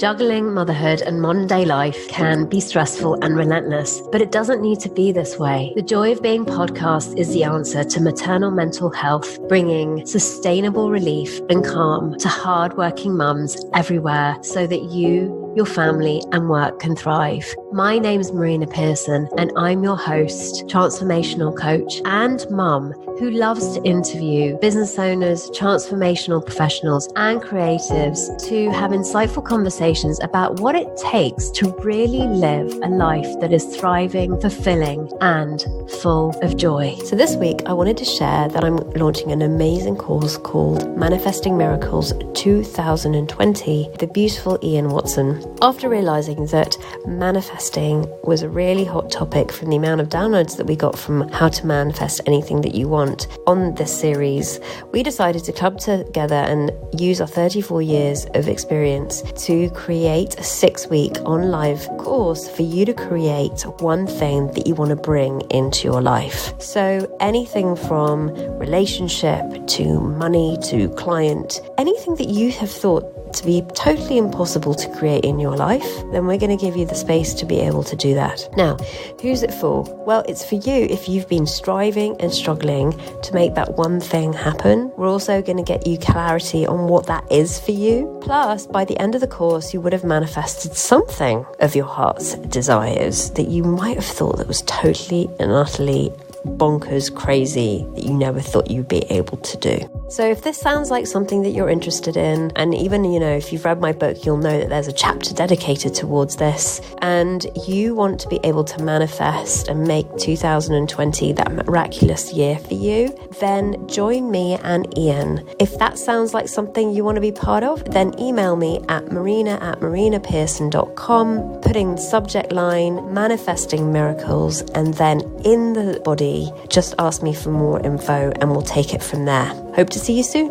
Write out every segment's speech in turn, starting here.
Juggling motherhood and modern day life can be stressful and relentless, but it doesn't need to be this way. The Joy of Being podcast is the answer to maternal mental health, bringing sustainable relief and calm to hardworking mums everywhere so that you, your family and work can thrive. My name's Marina Pearson and I'm your host, transformational coach and mum who loves to interview business owners, transformational professionals and creatives to have insightful conversations about what it takes to really live a life that is thriving, fulfilling and full of joy. So this week I wanted to share that I'm launching an amazing course called Manifesting Miracles 2020 with the beautiful Ian Watson. After realizing that manifesting was a really hot topic from the amount of downloads that we got from How to Manifest Anything That You Want on this series, we decided to club together and use our 34 years of experience to create a 6-week on live course for you to create one thing that you want to bring into your life. So anything from relationship to money to client, anything that you have thought to be totally impossible to create in your life, then we're going to give you the space to be able to do that. Now, who's it for? Well, it's for you if you've been striving and struggling to make that one thing happen. We're also going to get you clarity on what that is for you. Plus, by the end of the course, you would have manifested something of your heart's desires that you might have thought that was totally and utterly bonkers crazy that you never thought you'd be able to do. So if this sounds like something that you're interested in, and even, if you've read my book, you'll know that there's a chapter dedicated towards this, and you want to be able to manifest and make 2020 that miraculous year for you, then join me and Ian. If that sounds like something you want to be part of, then email me at marina@marinapearson.com, putting the subject line, Manifesting Miracles, and then in the body, just ask me for more info and we'll take it from there. Hope to see you soon.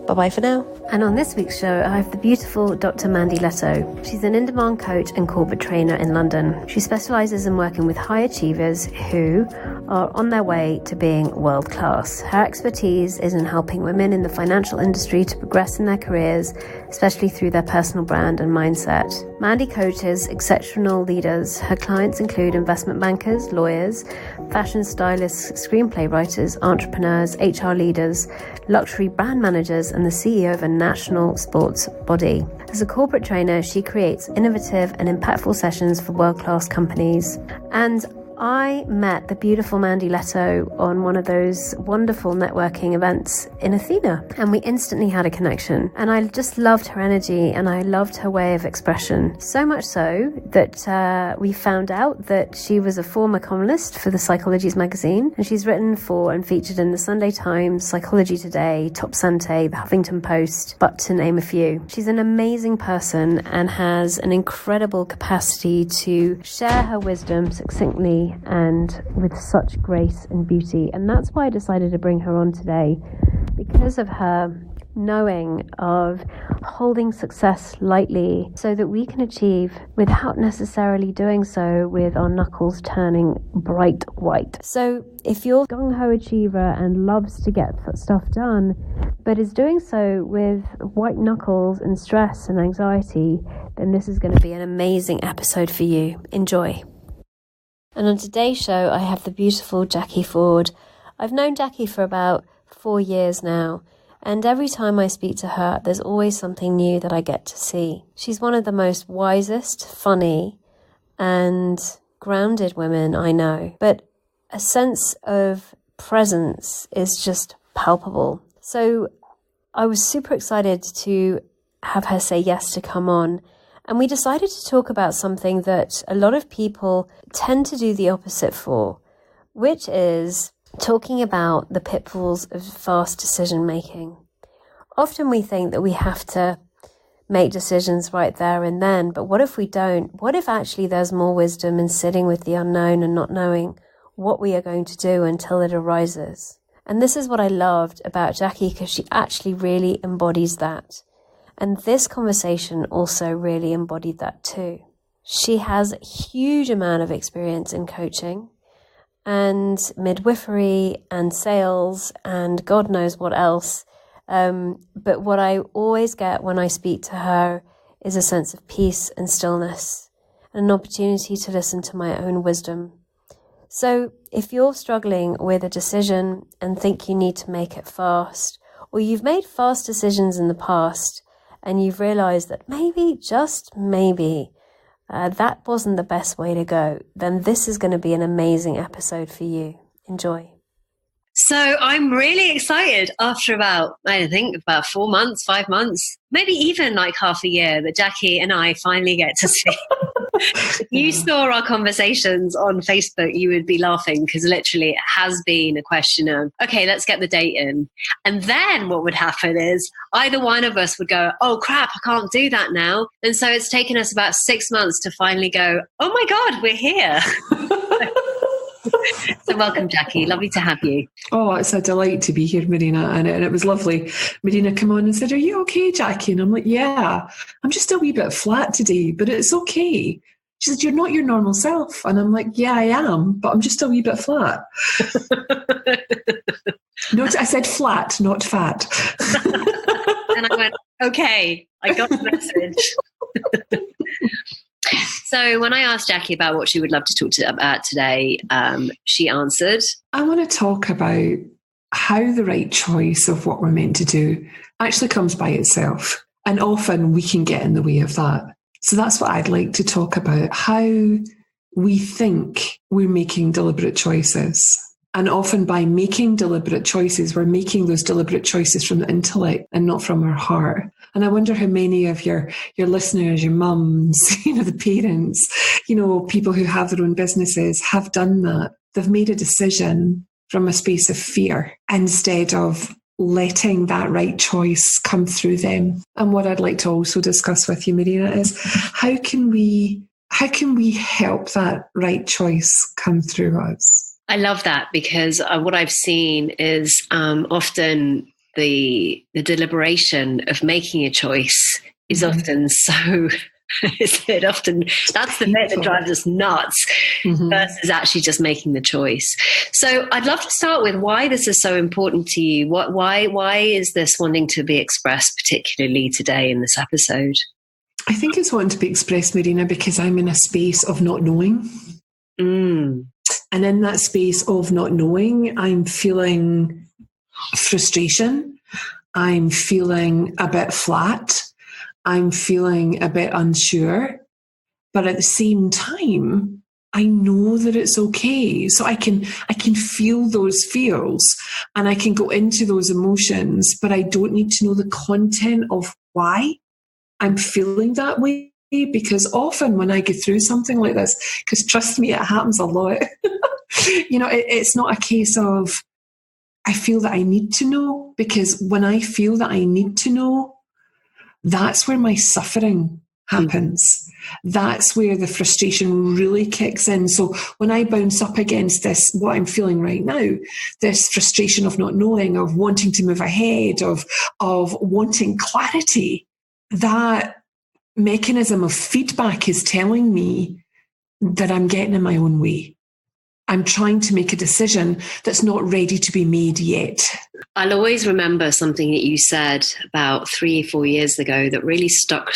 Bye-bye for now. And on this week's show, I have the beautiful Dr. Mandy Leto. She's an in-demand coach and corporate trainer in London. She specialises in working with high achievers who are on their way to being world-class. Her expertise is in helping women in the financial industry to progress in their careers, especially through their personal brand and mindset. Mandy coaches exceptional leaders. Her clients include investment bankers, lawyers, fashion stylists, screenplay writers, entrepreneurs, HR leaders, luxury brand managers, and the CEO of a national sports body. As a corporate trainer, she creates innovative and impactful sessions for world-class companies. And I met the beautiful Mandy Leto on one of those wonderful networking events in Athena, and we instantly had a connection. And I just loved her energy and I loved her way of expression. So much so that we found out that she was a former columnist for the Psychologies magazine, and she's written for and featured in the Sunday Times, Psychology Today, Top Sante, the Huffington Post, but to name a few. She's an amazing person and has an incredible capacity to share her wisdom succinctly and with such grace and beauty. And that's why I decided to bring her on today, because of her knowing of holding success lightly so that we can achieve without necessarily doing so with our knuckles turning bright white. So if you're a gung-ho achiever and loves to get stuff done, but is doing so with white knuckles and stress and anxiety, then this is going to be an amazing episode for you. Enjoy. And on today's show, I have the beautiful Jacquie Forde. I've known Jacquie for about 4 years now, and every time I speak to her, there's always something new that I get to see. She's one of the most wisest, funny, and grounded women I know, but a sense of presence is just palpable. So I was super excited to have her say yes to come on. And we decided to talk about something that a lot of people tend to do the opposite for, which is talking about the pitfalls of fast decision making. Often we think that we have to make decisions right there and then, but what if we don't? What if actually there's more wisdom in sitting with the unknown and not knowing what we are going to do until it arises? And this is what I loved about Jacquie, because she actually really embodies that. And this conversation also really embodied that too. She has a huge amount of experience in coaching and midwifery and sales and God knows what else. But what I always get when I speak to her is a sense of peace and stillness, and an opportunity to listen to my own wisdom. So if you're struggling with a decision and think you need to make it fast, or you've made fast decisions in the past and you've realized that maybe, just maybe, that wasn't the best way to go, then this is going to be an amazing episode for you. Enjoy. So I'm really excited after about 4 months, 5 months, maybe even like half a year, that Jacquie and I finally get to see. If you saw our conversations on Facebook, you would be laughing, because literally it has been a question of, okay, let's get the date in. And then what would happen is either one of us would go, oh crap, I can't do that now. And so it's taken us about 6 months to finally go, oh my God, we're here. So welcome, Jacquie. Lovely to have you. Oh, it's a delight to be here, Marina. And it was lovely. Marina came on and said, are you okay, Jacquie? And I'm like, yeah, I'm just a wee bit flat today, but it's okay. She said, you're not your normal self. And I'm like, yeah, I am, but I'm just a wee bit flat. No, I said flat, not fat. And I went, okay, I got the message. So when I asked Jacquie about what she would love to talk about today, she answered, I want to talk about how the right choice of what we're meant to do actually comes by itself. And often we can get in the way of that. So that's what I'd like to talk about, how we think we're making deliberate choices. And often by making deliberate choices, we're making those deliberate choices from the intellect and not from our heart. And I wonder how many of your listeners, your mums, the parents, people who have their own businesses have done that. They've made a decision from a space of fear instead of letting that right choice come through them. And what I'd like to also discuss with you, Marina, is how can we help that right choice come through us? I love that, because what I've seen is often the deliberation of making a choice is often so that's the bit that drives us nuts versus actually just making the choice. So I'd love to start with why this is so important to you. Why is this wanting to be expressed particularly today in this episode? I think it's wanting to be expressed, Marina, because I'm in a space of not knowing. And in that space of not knowing, I'm feeling frustration. I'm feeling a bit flat. I'm feeling a bit unsure. But at the same time, I know that it's okay. So I can feel those feels and I can go into those emotions, but I don't need to know the content of why I'm feeling that way. Because often when I go through something like this, because trust me, it happens a lot, it's not a case of I feel that I need to know, because when I feel that I need to know, that's where my suffering happens. That's where the frustration really kicks in. So when I bounce up against this, what I'm feeling right now, this frustration of not knowing, of wanting to move ahead, of wanting clarity, that mechanism of feedback is telling me that I'm getting in my own way. I'm trying to make a decision that's not ready to be made yet. I'll always remember something that you said about 3-4 years ago that really stuck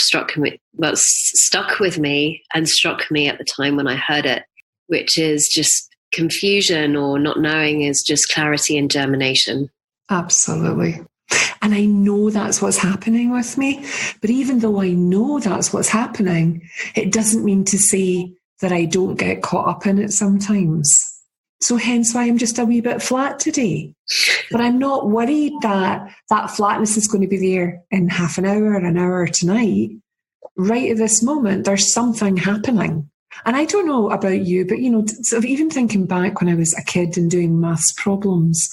with me and struck me at the time when I heard it, which is just confusion or not knowing is just clarity and germination. Absolutely. And I know that's what's happening with me. But even though I know that's what's happening, it doesn't mean to say that I don't get caught up in it sometimes. So hence why I'm just a wee bit flat today. But I'm not worried that flatness is going to be there in half an hour tonight. Right at this moment, there's something happening. And I don't know about you, but, sort of even thinking back when I was a kid and doing maths problems,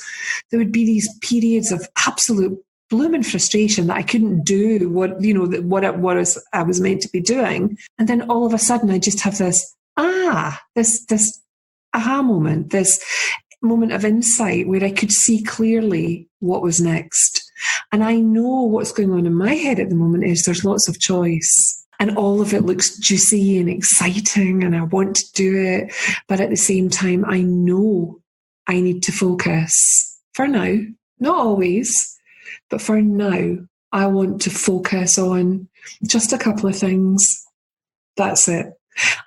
there would be these periods of absolute blooming frustration that I couldn't do what I was meant to be doing. And then all of a sudden I just have this aha moment, this moment of insight where I could see clearly what was next. And I know what's going on in my head at the moment is there's lots of choice. And all of it looks juicy and exciting and I want to do it. But at the same time, I know I need to focus for now, not always, but for now, I want to focus on just a couple of things. That's it.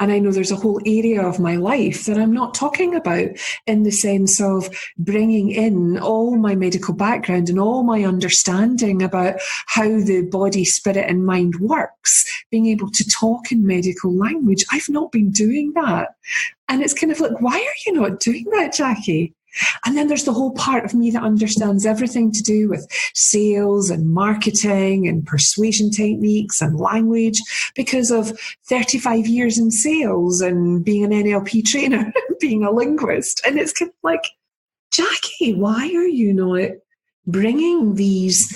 And I know there's a whole area of my life that I'm not talking about, in the sense of bringing in all my medical background and all my understanding about how the body, spirit and mind works, being able to talk in medical language. I've not been doing that. And it's kind of like, why are you not doing that, Jacquie? And then there's the whole part of me that understands everything to do with sales and marketing and persuasion techniques and language, because of 35 years in sales and being an NLP trainer, being a linguist. And it's kind of like, Jacquie, why are you not bringing these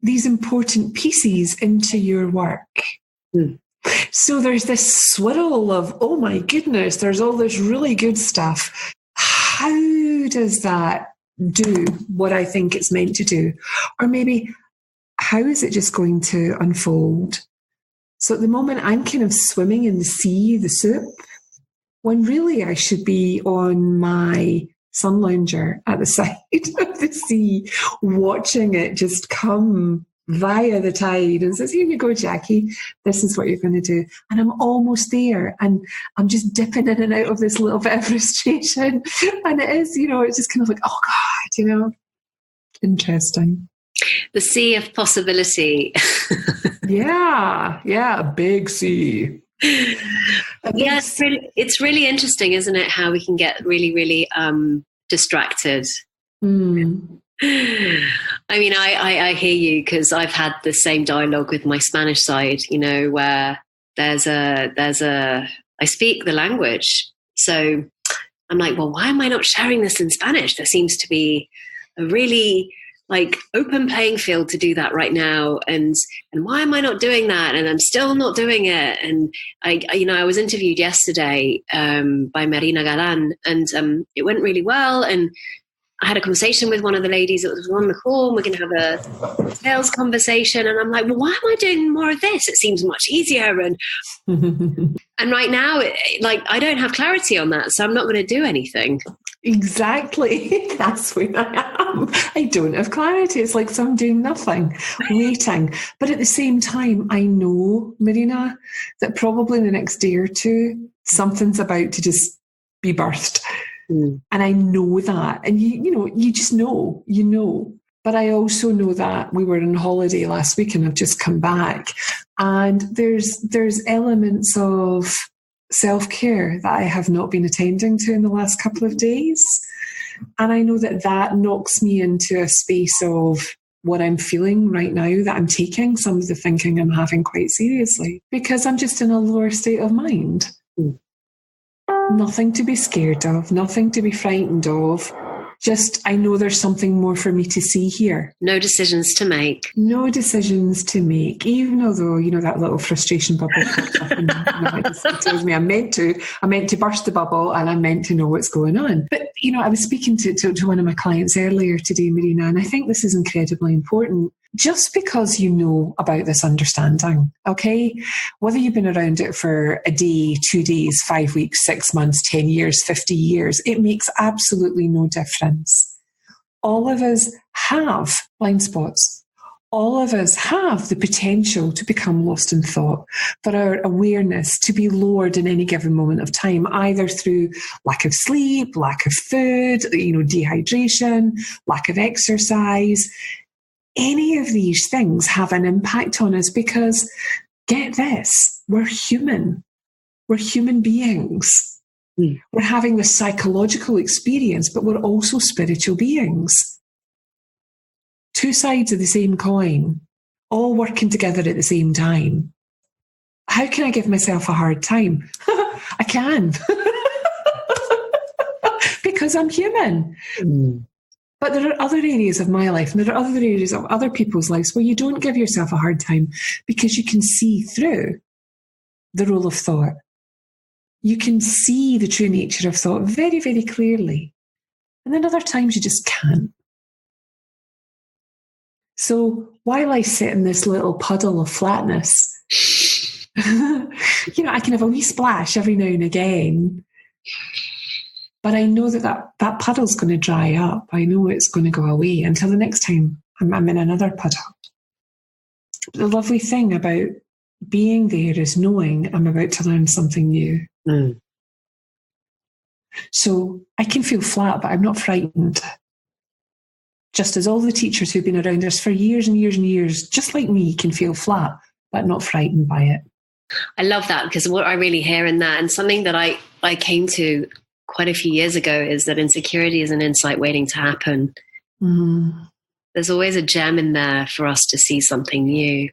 important pieces into your work? So there's this swirl of, oh my goodness, there's all this really good stuff. How does that do what I think it's meant to do? Or maybe, how is it just going to unfold? So at the moment, I'm kind of swimming in the sea, the soup, when really I should be on my sun lounger at the side of the sea, watching it just come via the tide, and says, here you go, Jacquie, this is what you're going to do. And I'm almost there, and I'm just dipping in and out of this little bit of frustration. And it is, it's just kind of like, oh God, interesting. The sea of possibility. Yeah, a big sea. Yes, it's really interesting, isn't it? How we can get really, really distracted. I mean, I hear you, because I've had the same dialogue with my Spanish side, where I speak the language. So I'm like, well, why am I not sharing this in Spanish? There seems to be a really open playing field to do that right now. And why am I not doing that? And I'm still not doing it. And I was interviewed yesterday by Marina Galan, and it went really well. And I had a conversation with one of the ladies that was on the call, and we're going to have a sales conversation. And I'm like, well, why am I doing more of this? It seems much easier. And and right now, I don't have clarity on that, so I'm not going to do anything. Exactly. That's where I am. I don't have clarity. It's like, so I'm doing nothing, waiting. But at the same time, I know, Marina, that probably in the next day or two, something's about to just be birthed. And I know that. And you just know, But I also know that we were on holiday last week and I've just come back. And there's elements of self-care that I have not been attending to in the last couple of days. And I know that knocks me into a space of what I'm feeling right now, that I'm taking some of the thinking I'm having quite seriously, because I'm just in a lower state of mind. Nothing to be scared of, nothing to be frightened of. Just, I know there's something more for me to see here. No decisions to make. No decisions to make, even although, that little frustration bubble pops up and it just tells me I'm meant to burst the bubble and I'm meant to know what's going on. But, I was speaking to one of my clients earlier today, Marina, and I think this is incredibly important. Just because you know about this understanding, okay? Whether you've been around it for a day, 2 days, 5 weeks, 6 months, 10 years, 50 years, it makes absolutely no difference. All of us have blind spots. All of us have the potential to become lost in thought, for our awareness to be lowered in any given moment of time, either through lack of sleep, lack of food, dehydration, lack of exercise. Any of these things have an impact on us because, get this, we're human. We're human beings. We're having this psychological experience, but we're also spiritual beings. Two sides of the same coin, all working together at the same time. How can I give myself a hard time? I can. Because I'm human. But there are other areas of my life, and there are other areas of other people's lives where you don't give yourself a hard time because you can see through the role of thought. You can see the true nature of thought very, very clearly. And then other times you just can't. So while I sit in this little puddle of flatness, I can have a wee splash every now and again. But I know that puddle's going to dry up. I know it's going to go away until the next time I'm in another puddle. The lovely thing about being there is knowing I'm about to learn something new. Mm. So I can feel flat, but I'm not frightened. Just as all the teachers who've been around us for years and years and years, just like me, can feel flat, but not frightened by it. I love that, because what I really hear in that, and something that I came to quite a few years ago, is that insecurity is an insight waiting to happen. Mm. There's always a gem in there for us to see something new.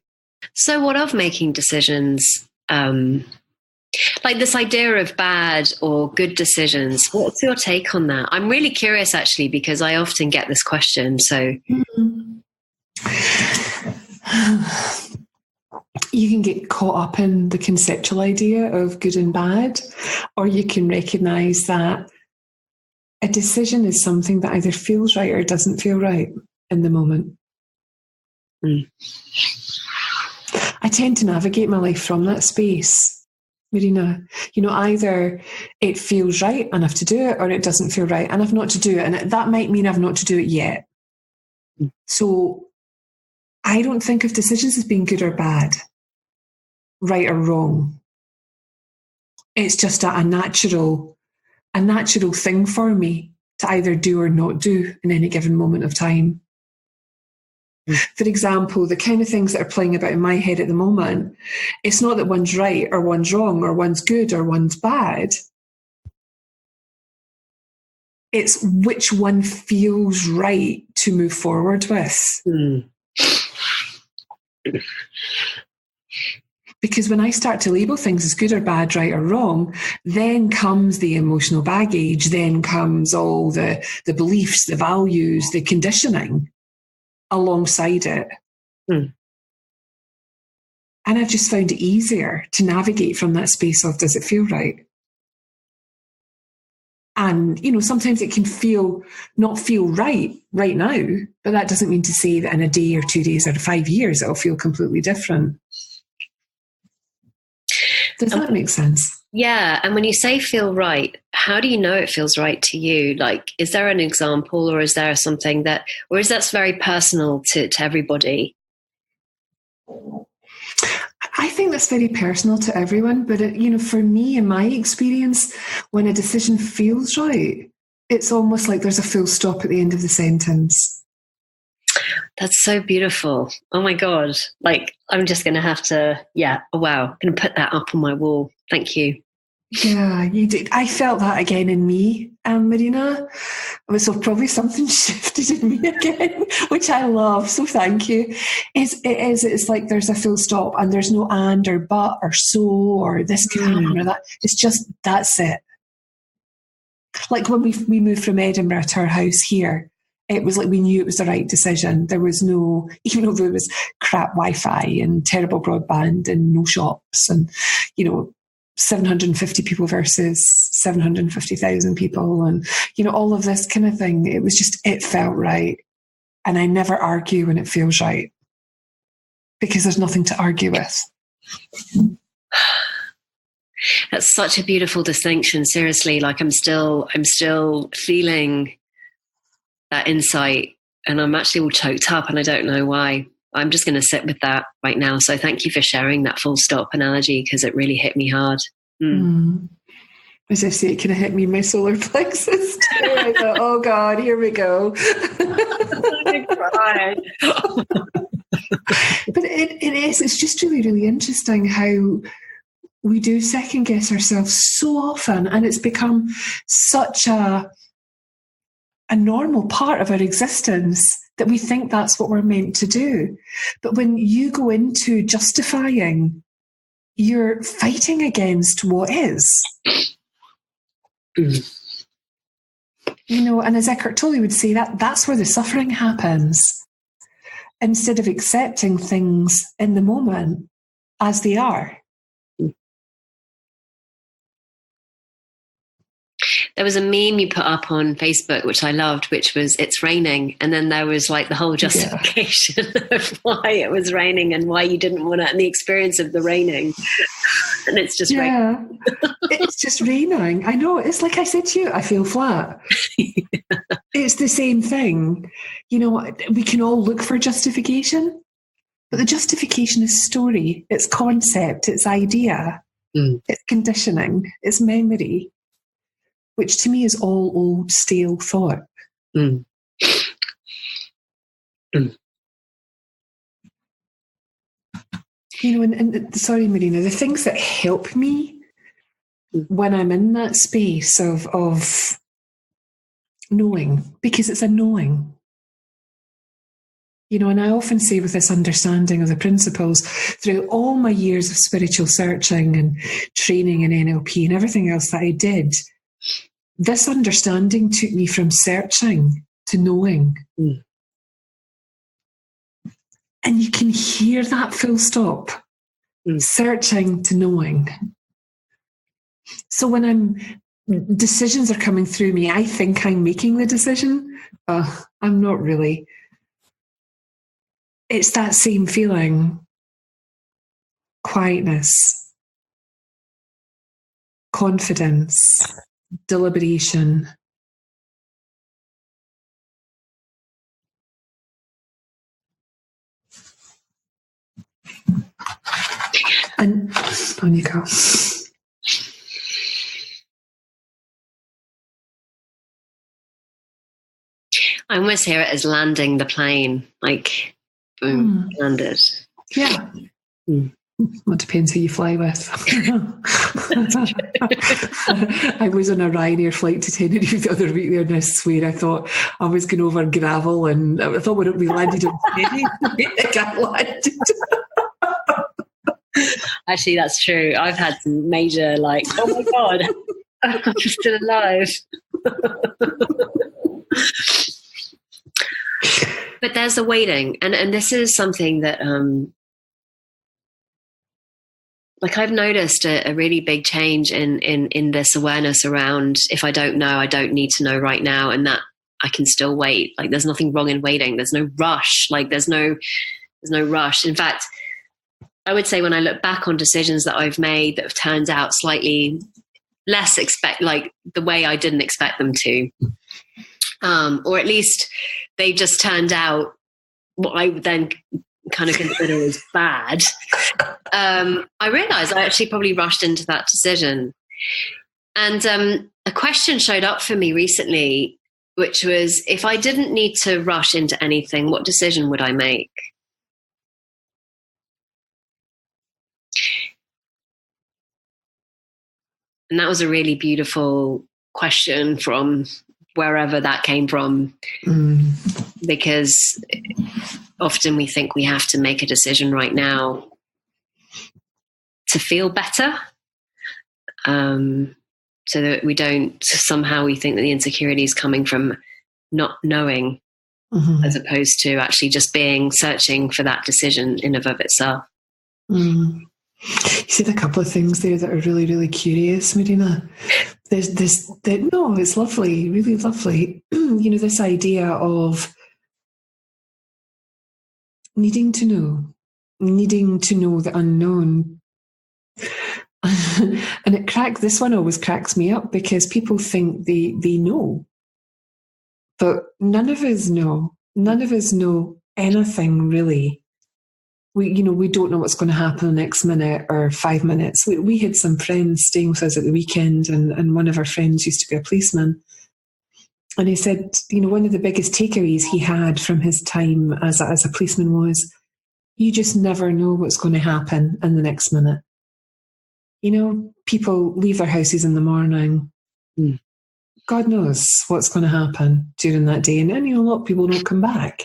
So what of making decisions, like this idea of bad or good decisions? What's your take on that? I'm really curious, actually, because I often get this question. So you can get caught up in the conceptual idea of good and bad, or you can recognize that a decision is something that either feels right or doesn't feel right in the moment. Mm. I tend to navigate my life from that space, Marina. Either it feels right enough to do it, or it doesn't feel right enough not to do it. And that might mean I've not to do it yet. So I don't think of decisions as being good or bad, right or wrong. It's just a natural thing for me to either do or not do in any given moment of time. For example, the kind of things that are playing about in my head at the moment, it's not that one's right or one's wrong or one's good or one's bad. It's which one feels right to move forward with. Mm. Because when I start to label things as good or bad, right or wrong, then comes the emotional baggage, then comes all the beliefs, the values, the conditioning alongside it. Hmm. And I've just found it easier to navigate from that space of, does it feel right? And, sometimes it can not feel right now, but that doesn't mean to say that in a day or 2 days or 5 years, it'll feel completely different. Does that make sense? Yeah. And when you say feel right, how do you know it feels right to you? Like, is there an example, or is there something or is that very personal to everybody? I think that's very personal to everyone. But, for me, in my experience, when a decision feels right, it's almost like there's a full stop at the end of the sentence. That's so beautiful. Oh my God. Like, I'm just going to have to, oh wow, I'm going to put that up on my wall. Thank you. Yeah, you did. I felt that again in me, Marina. So probably something shifted in me again, which I love. So thank you. It's like there's a full stop and there's no and or but or so or this can or that. It's just, that's it. Like when we moved from Edinburgh to our house here, it was like we knew it was the right decision. There was no, even though there was crap Wi-Fi and terrible broadband and no shops and, 750 people versus 750,000 people and, all of this kind of thing. It was just, it felt right. And I never argue when it feels right because there's nothing to argue with. That's such a beautiful distinction. Seriously, like I'm still feeling that insight, and I'm actually all choked up and I don't know why. I'm just going to sit with that right now. So thank you for sharing that full stop analogy, because it really hit me hard. As I say, it kind of hit me in my solar plexus too. I thought, oh God, here we go. But it's just really, really interesting how we do second guess ourselves so often, and it's become such a normal part of our existence that we think that's what we're meant to do. But when you go into justifying, you're fighting against what is. And as Eckhart Tolle would say, that's where the suffering happens. Instead of accepting things in the moment as they are. There was a meme you put up on Facebook, which I loved, which was, it's raining. And then there was like the whole justification of why it was raining and why you didn't want it and the experience of the raining. And it's just raining. It's just raining. I know. It's like I said to you, I feel flat. It's the same thing. You know, we can all look for justification, but the justification is story, it's concept, it's idea, it's conditioning, it's memory, which to me is all old, stale thought. You know, and sorry, Marina, the things that help me when I'm in that space of knowing, because it's a knowing. You know, and I often say with this understanding of the principles, through all my years of spiritual searching and training in NLP and everything else that I did, this understanding took me from searching to knowing. And you can hear that full stop. Searching to knowing. So when decisions are coming through me, I think I'm making the decision. I'm not really. It's that same feeling. Quietness, confidence, deliberation. And on you go. I almost hear it as landing the plane, like boom, landed. Yeah. Well, it depends who you fly with. I was on a Ryanair flight to Tenerife the other week there, and I swear I thought I was going over gravel, and I thought when we landed on Tenerife, I got landed. Actually, that's true. I've had some major, like, oh my God, I'm still alive. But there's the waiting. And this is something that, like, I've noticed a really big change in this awareness around, if I don't know, I don't need to know right now, and that I can still wait. Like, there's nothing wrong in waiting. There's no rush. Like, there's no rush. In fact, I would say when I look back on decisions that I've made that have turned out slightly less like the way I didn't expect them to, or at least they just turned out what I would then kind of consider as bad, I realized I actually probably rushed into that decision. And a question showed up for me recently, which was, if I didn't need to rush into anything, what decision would I make? And that was a really beautiful question from wherever that came from, because often we think we have to make a decision right now to feel better, so that we don't, somehow we think that the insecurity is coming from not knowing, as opposed to actually just searching for that decision in and of itself. You said a couple of things there that are really, really curious, Marina. There's this, no, it's lovely, really lovely. You know, this idea of needing to know the unknown. And this one always cracks me up, because people think they know. But none of us know. None of us know anything, really. We don't know what's going to happen the next minute or 5 minutes. We had some friends staying with us at the weekend, and one of our friends used to be a policeman. And he said, one of the biggest takeaways he had from his time as a policeman was, you just never know what's going to happen in the next minute. People leave their houses in the morning. God knows what's going to happen during that day. And a lot of people don't come back.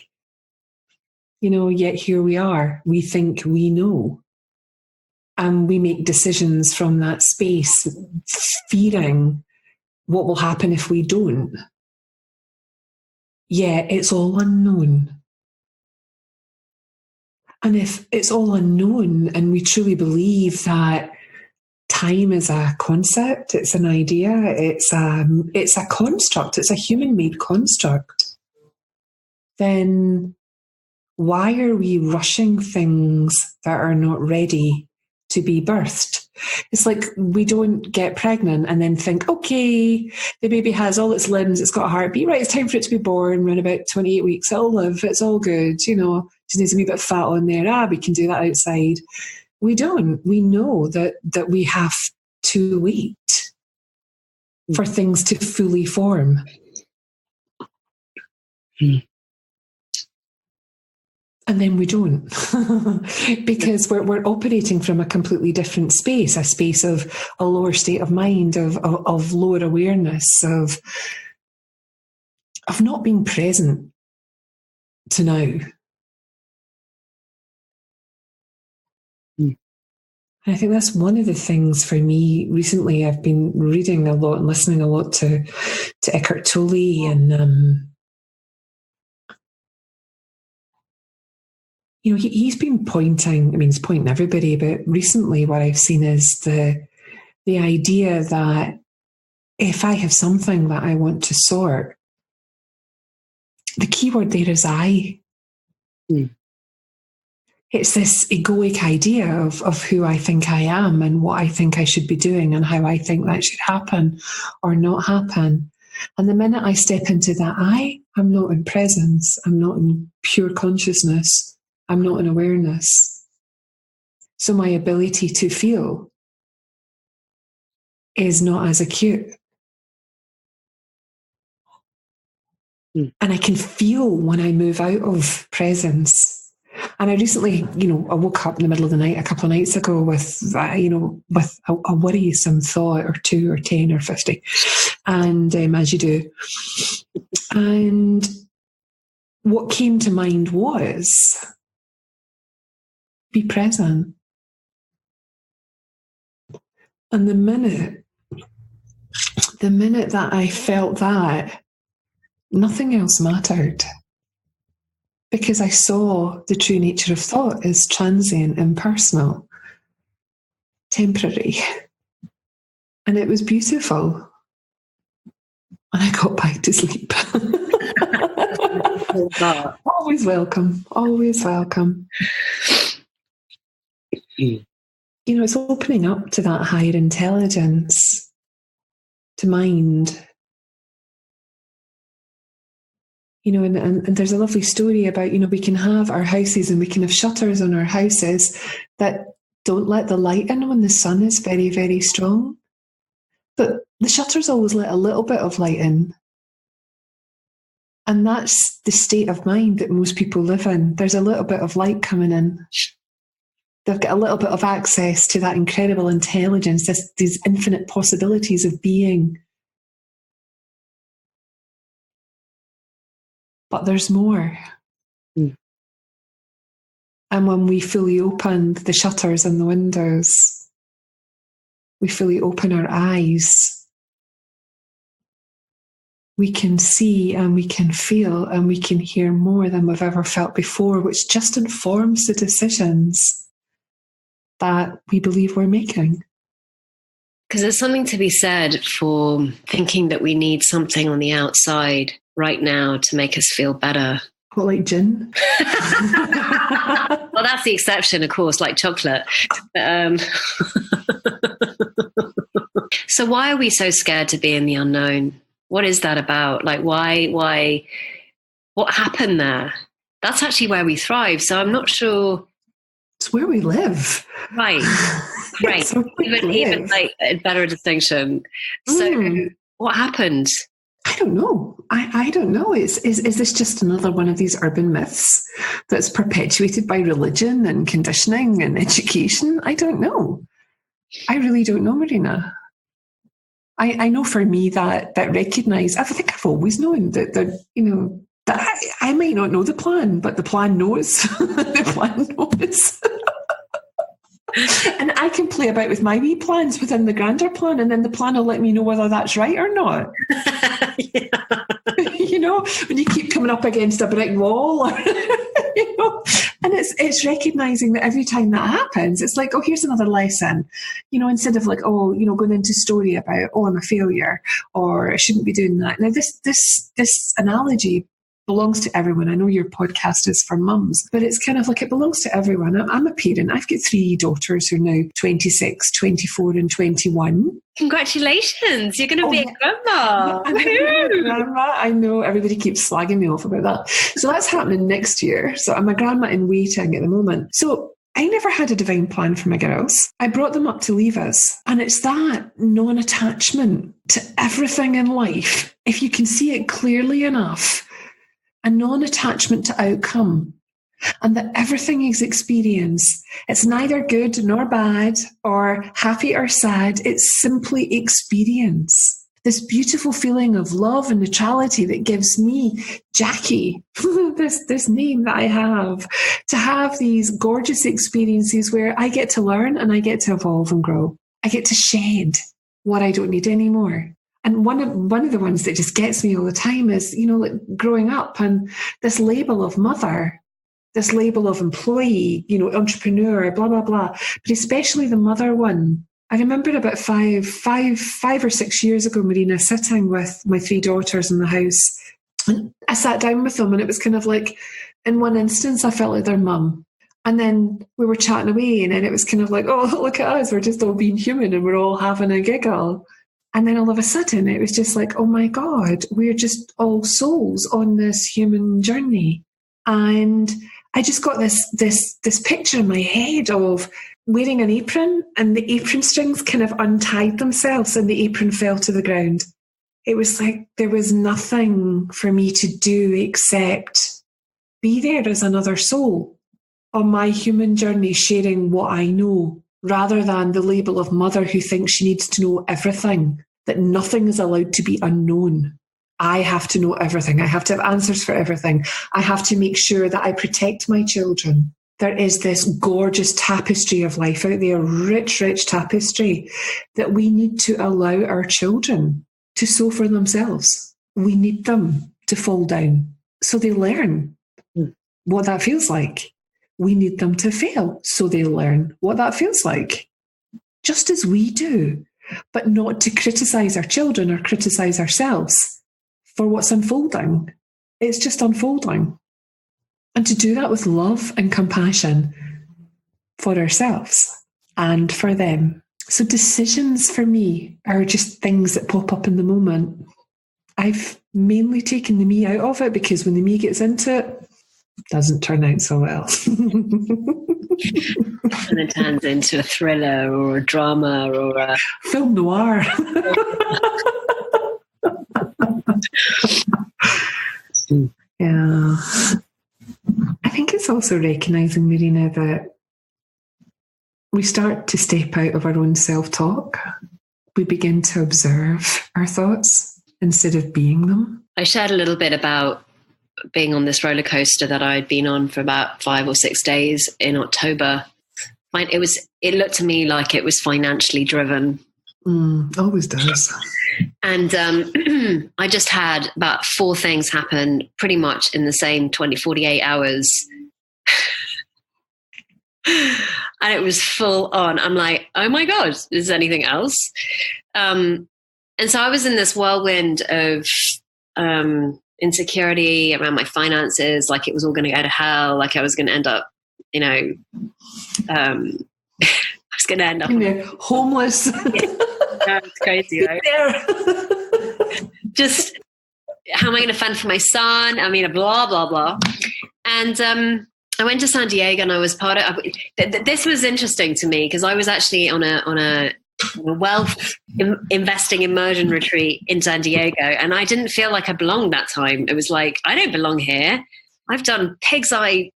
Yet here we are. We think we know. And we make decisions from that space, fearing what will happen if we don't. Yeah, it's all unknown. And if it's all unknown and we truly believe that time is a concept, it's an idea, it's a construct, it's a human-made construct, then why are we rushing things that are not ready to be birthed. It's like we don't get pregnant and then think, okay, the baby has all its limbs, it's got a heartbeat, right, it's time for it to be born, around about 28 weeks, it'll live, it's all good, just needs a wee bit of fat on there, we can do that outside. We don't. We know that we have to wait for things to fully form. And then we don't, because we're operating from a completely different space, a space of a lower state of mind, of lower awareness, of not being present to now. And I think that's one of the things for me recently. I've been reading a lot and listening a lot to Eckhart Tolle, and he's been pointing, he's pointing everybody, but recently what I've seen is the idea that if I have something that I want to sort, the key word there is I. It's this egoic idea of who I think I am and what I think I should be doing and how I think that should happen or not happen. And the minute I step into that I'm not in presence, I'm not in pure consciousness, I'm not in awareness. So my ability to feel is not as acute. And I can feel when I move out of presence. And I recently, I woke up in the middle of the night a couple of nights ago with a worrisome thought or 2 or 10 or 50. And as you do. And what came to mind was, be present. And the minute that I felt that, nothing else mattered. Because I saw the true nature of thought as transient, impersonal, temporary. And it was beautiful. And I got back to sleep. Always welcome. Always welcome. It's opening up to that higher intelligence, to mind. And there's a lovely story about, we can have our houses and we can have shutters on our houses that don't let the light in when the sun is very, very strong. But the shutters always let a little bit of light in. And that's the state of mind that most people live in. There's a little bit of light coming in. They've got a little bit of access to that incredible intelligence, these infinite possibilities of being. But there's more. And when we fully open the shutters and the windows, we fully open our eyes, we can see and we can feel and we can hear more than we've ever felt before, which just informs the decisions that we believe we're making. Because there's something to be said for thinking that we need something on the outside right now to make us feel better. What, like gin? Well, that's the exception, of course, like chocolate. So why are we so scared to be in the unknown? What is that about? Like, why, what happened there? That's actually where we thrive. So I'm not sure. It's where we live. Right. Right. Even like a better distinction. So what happened? I don't know. I don't know. Is this just another one of these urban myths that's perpetuated by religion and conditioning and education? I don't know. I really don't know, Marina. I know for me that recognise, I think I've always known that that I might not know the plan, but the plan knows. The plan knows. And I can play about with my wee plans within the grander plan, and then the plan will let me know whether that's right or not. Yeah. When you keep coming up against a brick wall, and it's recognizing that every time that happens, it's like, oh, here's another lesson. Instead of like, going into story about, oh, I'm a failure or I shouldn't be doing that. Now this analogy belongs to everyone. I know your podcast is for mums, but it's kind of like it belongs to everyone. I'm a parent. I've got 3 daughters who are now 26, 24 and 21. Congratulations. You're going to be a grandma. Grandma. I know everybody keeps slagging me off about that. So that's happening next year. So I'm a grandma in waiting at the moment. So I never had a divine plan for my girls. I brought them up to leave us. And it's that non-attachment to everything in life. If you can see it clearly enough, a non-attachment to outcome, and that everything is experience. It's neither good nor bad or happy or sad. It's simply experience. This beautiful feeling of love and neutrality that gives me, Jacquie, this name that I have, to have these gorgeous experiences where I get to learn and I get to evolve and grow. I get to shed what I don't need anymore. And one of the ones that just gets me all the time is, like growing up and this label of mother, this label of employee, entrepreneur, blah, blah, blah, but especially the mother one. I remember about five or 6 years ago, Marina, sitting with my 3 daughters in the house. And I sat down with them and it was kind of like, in one instance, I felt like their mum. And then we were chatting away and then it was kind of like, oh, look at us. We're just all being human and we're all having a giggle. And then all of a sudden it was just like, oh my God, we're just all souls on this human journey. And I just got this picture in my head of wearing an apron and the apron strings kind of untied themselves and the apron fell to the ground. It was like there was nothing for me to do except be there as another soul on my human journey, sharing what I know, rather than the label of mother who thinks she needs to know everything, that nothing is allowed to be unknown. I have to know everything. I have to have answers for everything. I have to make sure that I protect my children. There is this gorgeous tapestry of life out there, rich, rich tapestry that we need to allow our children to sew for themselves. We need them to fall down so they learn what that feels like. We need them to fail so they learn what that feels like, just as we do, but not to criticize our children or criticize ourselves for what's unfolding. It's just unfolding. And to do that with love and compassion for ourselves and for them. So decisions for me are just things that pop up in the moment. I've mainly taken the me out of it because when the me gets into it, it doesn't turn out so well. And it turns into a thriller or a drama or a film noir. Yeah. I think it's also recognising, Marina, that we start to step out of our own self-talk. We begin to observe our thoughts instead of being them. I shared a little bit about being on this roller coaster that I'd been on for about 5 or 6 days in October. It looked to me like it was financially driven. Always does. And I just had about 4 things happen pretty much in the same 48 hours. And it was full on. I'm like, oh my God, is there anything else? And so I was in this whirlwind of insecurity around my finances, like it was all going to go to hell, like I was going to end up, I was going to end up homeless. It's crazy, right? Just how am I going to fend for my son? I mean, blah, blah, blah. And I went to San Diego and I was part of this was interesting to me because I was actually on a wealth investing immersion retreat in San Diego and I didn't feel like I belonged that time. It was like, I don't belong here. I've done pig's eye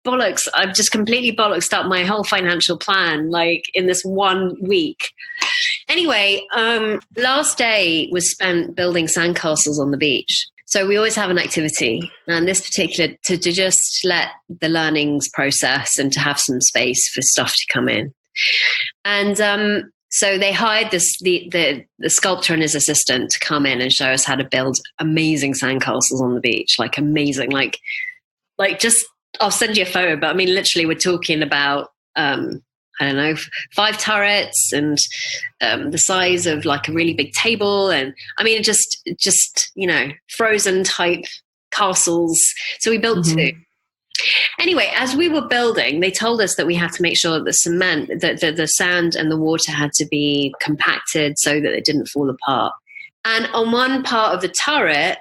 bollocks. I've just completely bollocksed up my whole financial plan like in this 1 week. Anyway, last day was spent building sandcastles on the beach. So we always have an activity, and this particular to just let the learnings process and to have some space for stuff to come in. And so they hired the sculptor and his assistant to come in and show us how to build amazing sandcastles on the beach, like amazing, like just I'll send you a photo, but I mean literally we're talking about I don't know, 5 turrets and the size of like a really big table. And I mean, just, frozen type castles. So we built two. Anyway, as we were building, they told us that we had to make sure that the cement, that the sand and the water had to be compacted so that it didn't fall apart. And on one part of the turret,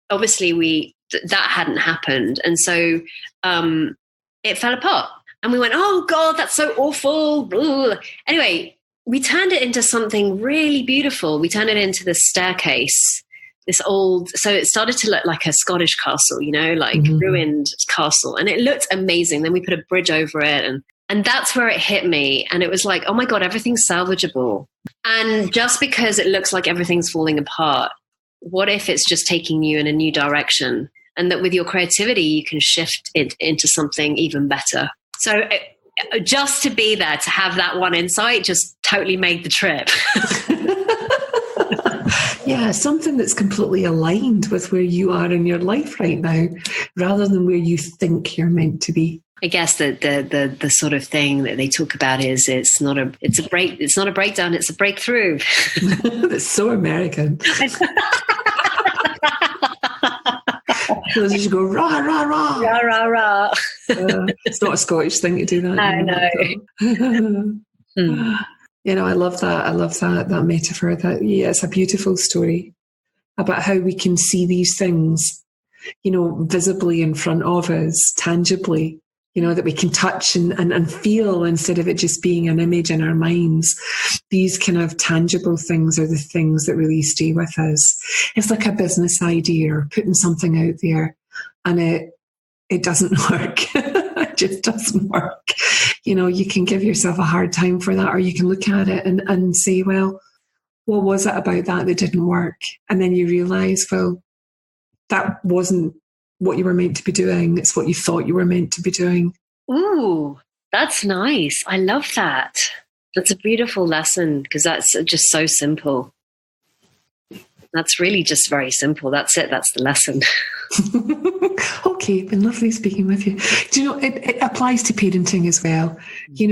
obviously that hadn't happened. And so it fell apart. And we went, oh God, that's so awful. Ugh. Anyway, we turned it into something really beautiful. We turned it into this staircase. So it started to look like a Scottish castle, like ruined castle. And it looked amazing. Then we put a bridge over it. And that's where it hit me. And it was like, oh my God, everything's salvageable. And just because it looks like everything's falling apart, what if it's just taking you in a new direction? And that with your creativity, you can shift it into something even better. So just to be there, to have that one insight just totally made the trip. Yeah, something that's completely aligned with where you are in your life right now, rather than where you think you're meant to be. I guess the sort of thing that they talk about is it's not a breakdown, it's a breakthrough. That's so American. So you go rah rah rah rah rah rah. It's not a Scottish thing to do that. I know. I love that. I love that metaphor. It's a beautiful story about how we can see these things, visibly in front of us, tangibly, that we can touch and feel instead of it just being an image in our minds. These kind of tangible things are the things that really stay with us. It's like a business idea or putting something out there and it doesn't work. It just doesn't work. You can give yourself a hard time for that, or you can look at it and say, well, what was it about that didn't work? And then you realize, well, that wasn't what you were meant to be doing. It's what you thought you were meant to be doing. Ooh, that's nice. I love that. That's a beautiful lesson because that's just so simple. That's really just very simple. That's it. That's the lesson. Okay, been lovely speaking with you. Do you know, it applies to parenting as well.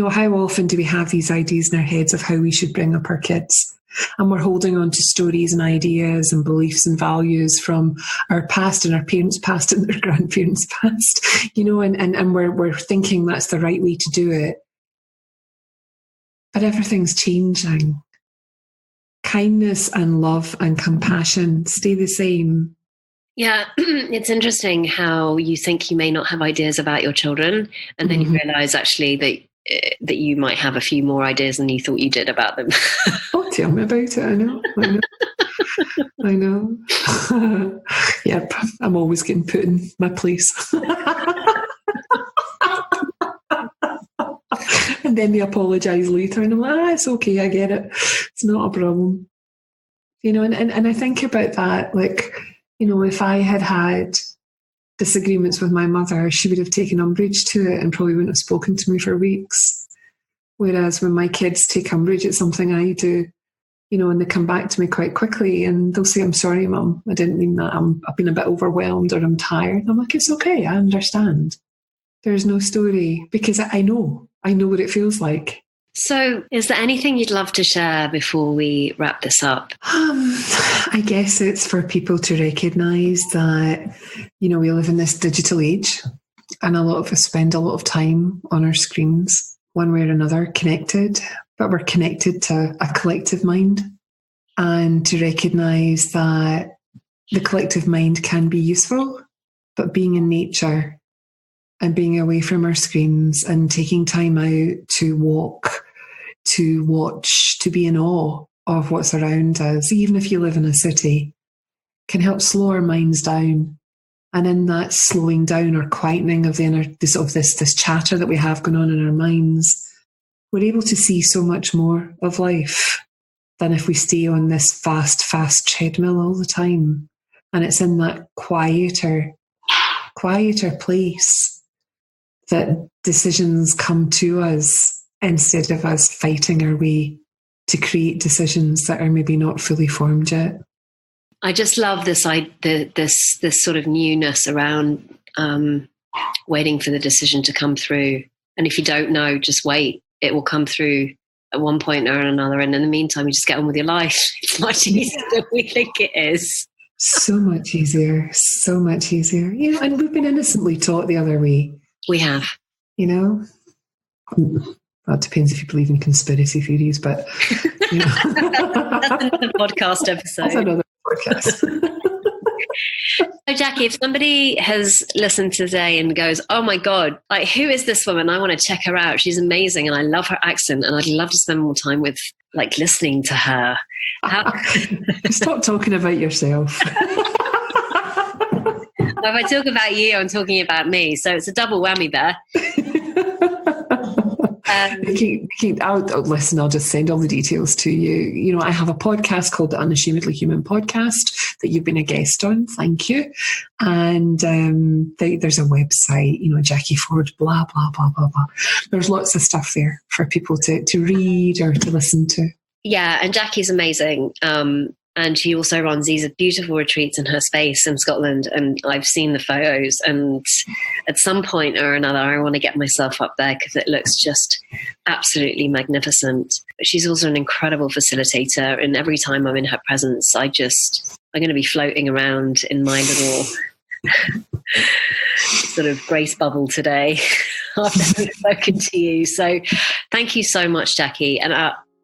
How often do we have these ideas in our heads of how we should bring up our kids? And we're holding on to stories and ideas and beliefs and values from our past and our parents' past and their grandparents' past, and we're thinking that's the right way to do it. But everything's changing. Kindness and love and compassion stay the same. Yeah, it's interesting how you think you may not have ideas about your children, and then you realize actually that you might have a few more ideas than you thought you did about them. Oh, tell me about it. I know. Yep, I'm always getting put in my place. And then they apologise later and I'm like, it's okay, I get it. It's not a problem. And I think about that, like, if I had disagreements with my mother, she would have taken umbrage to it and probably wouldn't have spoken to me for weeks. Whereas when my kids take umbrage at something I do, and they come back to me quite quickly and they'll say, I'm sorry, Mum, I didn't mean that. I've been a bit overwhelmed or I'm tired. I'm like, it's okay, I understand. There's no story because I know what it feels like. So is there anything you'd love to share before we wrap this up? I guess it's for people to recognise that, we live in this digital age and a lot of us spend a lot of time on our screens, one way or another, connected, but we're connected to a collective mind, and to recognise that the collective mind can be useful, but being in nature and being away from our screens and taking time out to walk, to watch, to be in awe of what's around us, even if you live in a city, can help slow our minds down. And in that slowing down or quietening of this chatter that we have going on in our minds, we're able to see so much more of life than if we stay on this fast treadmill all the time. And it's in that quieter place that decisions come to us instead of us fighting our way to create decisions that are maybe not fully formed yet. I just love this sort of newness around waiting for the decision to come through. And if you don't know, just wait. It will come through at one point or another. And in the meantime, you just get on with your life. It's much easier than we think it is. So much easier. So much easier. You know, and we've been innocently taught the other way. We have. You know? Well, it depends if you believe in conspiracy theories, but you know. That's another podcast episode. That's another podcast. So Jackie, if somebody has listened today and goes, oh my God, like who is this woman? I want to check her out. She's amazing and I love her accent and I'd love to spend more time with like listening to her. Stop talking about yourself. Well, if I talk about you, I'm talking about me. So it's a double whammy there. Listen, I'll just send all the details to you. You know, I have a podcast called the Unashamedly Human Podcast that you've been a guest on. Thank you. And there's a website, you know, Jacquie Forde, blah, blah, blah, blah, blah. There's lots of stuff there for people to read or to listen to. Yeah, and Jackie's amazing. And she also runs these beautiful retreats in her space in Scotland. And I've seen the photos. And at some point or another, I want to get myself up there because it looks just absolutely magnificent. But she's also an incredible facilitator. And every time I'm in her presence, I'm going to be floating around in my little sort of grace bubble today after having spoken to you. So thank you so much, Jacquie. And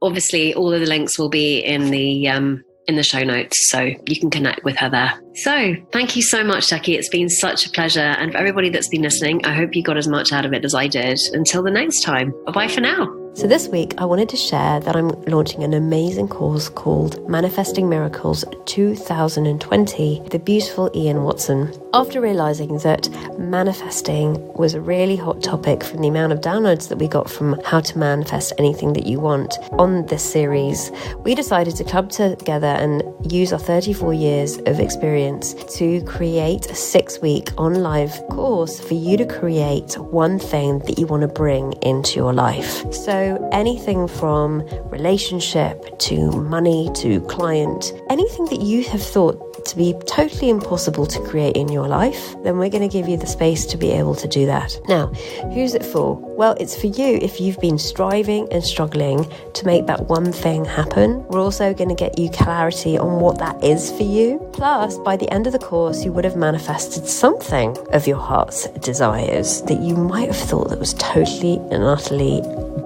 obviously all of the links will be in the show notes, so you can connect with her there. So thank you so much, Jacquie. It's been such a pleasure. And for everybody that's been listening, I hope you got as much out of it as I did. Until the next time, bye-bye for now. So this week, I wanted to share that I'm launching an amazing course called Manifesting Miracles 2020 with the beautiful Ian Watson. After realizing that manifesting was a really hot topic from the amount of downloads that we got from how to manifest anything that you want on this series, we decided to club together and use our 34 years of experience to create a 6-week on-live course for you to create one thing that you want to bring into your life. So anything from relationship to money to client, anything that you have thought to be totally impossible to create in your life, then we're going to give you the space to be able to do that. Now, who's it for? Well, it's for you if you've been striving and struggling to make that one thing happen. We're also going to get you clarity on what that is for you. Plus, by the end of the course, you would have manifested something of your heart's desires that you might have thought that was totally and utterly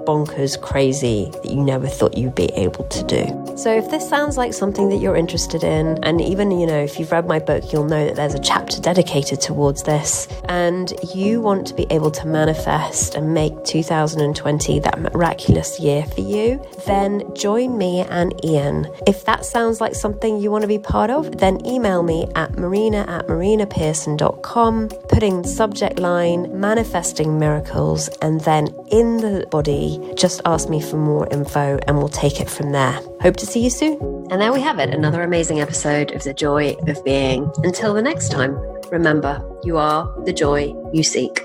bonkers crazy that you never thought you'd be able to do. So if this sounds like something that you're interested in, and even, you know, if you've read my book, you'll know that there's a chapter dedicated towards this, and you want to be able to manifest and make 2020 that miraculous year for you, then join me and Ian. If that sounds like something you want to be part of, then email me at marina@marinapearson.com, putting the subject line Manifesting Miracles, and then in the body just ask me for more info and we'll take it from there. Hope to see you soon. And there we have it, another amazing episode of The Joy of Being. Until the next time, remember, you are the joy you seek.